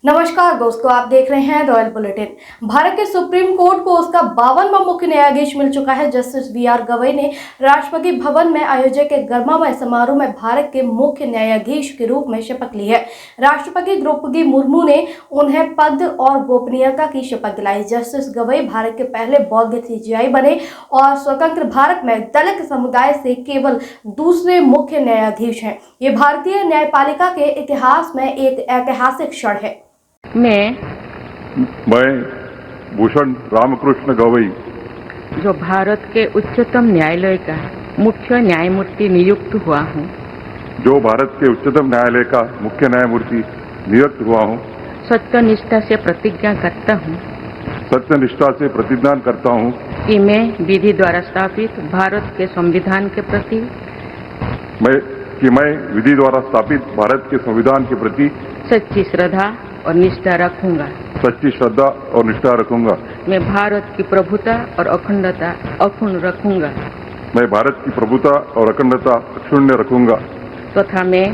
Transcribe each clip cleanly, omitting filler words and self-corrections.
नमस्कार दोस्तों, आप देख रहे हैं रॉयल बुलेटिन। भारत के सुप्रीम कोर्ट को उसका 52वां मुख्य न्यायाधीश मिल चुका है। Justice B R. गवई ने राष्ट्रपति भवन में आयोजित एक गर्मामय समारोह में भारत के मुख्य न्यायाधीश के रूप में शपथ ली है। राष्ट्रपति द्रौपदी मुर्मू ने उन्हें पद और गोपनीयता की शपथ दिलाई। जस्टिस गवई भारत के पहले बौद्ध सीजेआई बने और स्वतंत्र भारत में दलित समुदाय से केवल दूसरे मुख्य न्यायाधीश हैं। ये भारतीय न्यायपालिका के इतिहास में एक ऐतिहासिक क्षण है। मैं भूषण रामकृष्ण गवई, जो भारत के उच्चतम न्यायालय का मुख्य न्यायमूर्ति नियुक्त हुआ हूँ, जो भारत के उच्चतम न्यायालय का मुख्य न्यायमूर्ति नियुक्त हुआ हूँ, सत्यनिष्ठा से प्रतिज्ञा करता हूँ कि मैं विधि द्वारा स्थापित भारत के संविधान के प्रति सच्ची श्रद्धा और निष्ठा रखूंगा। मैं भारत की प्रभुता और अखंडता अक्षुण्ण रखूंगा। तथा मैं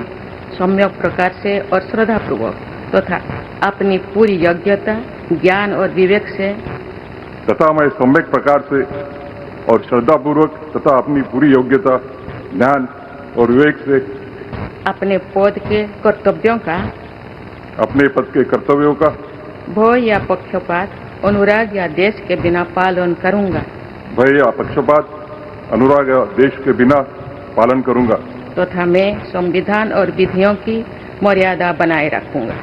सम्यक प्रकार से और श्रद्धापूर्वक तथा अपनी पूरी योग्यता, ज्ञान और विवेक से अपने पद के कर्तव्यों का भय या पक्षपात, अनुराग या देश के बिना पालन करूंगा। तथा मैं संविधान और विधियों की मर्यादा बनाए रखूंगा।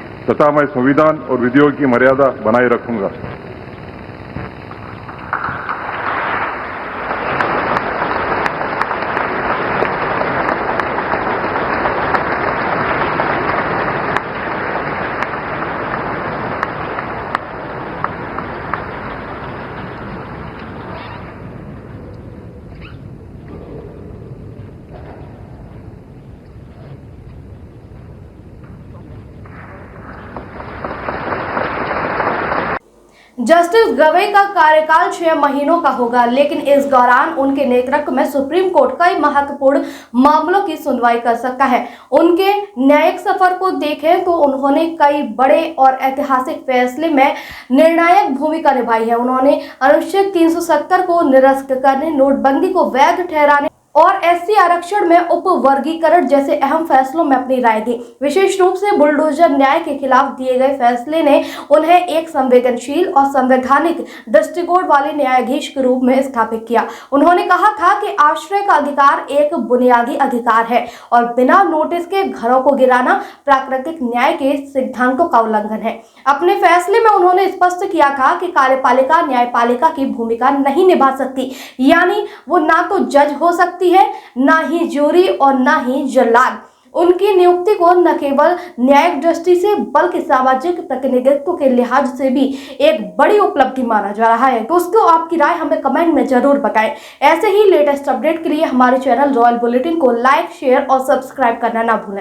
जस्टिस गवई का कार्यकाल 6 महीनों का होगा, लेकिन इस दौरान उनके नेतृत्व में सुप्रीम कोर्ट कई महत्वपूर्ण मामलों की सुनवाई कर सकता है। उनके न्यायिक सफर को देखें तो उन्होंने कई बड़े और ऐतिहासिक फैसले में निर्णायक भूमिका निभाई है। उन्होंने अनुच्छेद 370 को निरस्त करने, नोटबंदी को वैध ठहराने और एससी आरक्षण में उपवर्गीकरण जैसे अहम फैसलों में अपनी राय दी। विशेष रूप से बुलडोजर न्याय के खिलाफ दिए गए फैसले ने उन्हें एक संवेदनशील और संवैधानिक दृष्टिकोण वाले न्यायाधीश के रूप में स्थापित किया। उन्होंने कहा था कि आश्रय का अधिकार एक बुनियादी अधिकार है और बिना नोटिस के घरों को गिराना प्राकृतिक न्याय के सिद्धांतों का उल्लंघन है। अपने फैसले में उन्होंने स्पष्ट किया था कि कार्यपालिका न्यायपालिका की भूमिका नहीं निभा सकती, यानी वो ना तो जज हो सकती है, ना ही जूरी और ना ही जल्लाद। उनकी नियुक्ति को न केवल न्यायिक दृष्टि से बल्कि सामाजिक प्रतिनिधित्व के लिहाज से भी एक बड़ी उपलब्धि माना जा रहा है। दोस्तों, आपकी राय हमें कमेंट में जरूर बताएं। ऐसे ही लेटेस्ट अपडेट के लिए हमारे चैनल रॉयल बुलेटिन को लाइक, शेयर और सब्सक्राइब करना ना भूलें।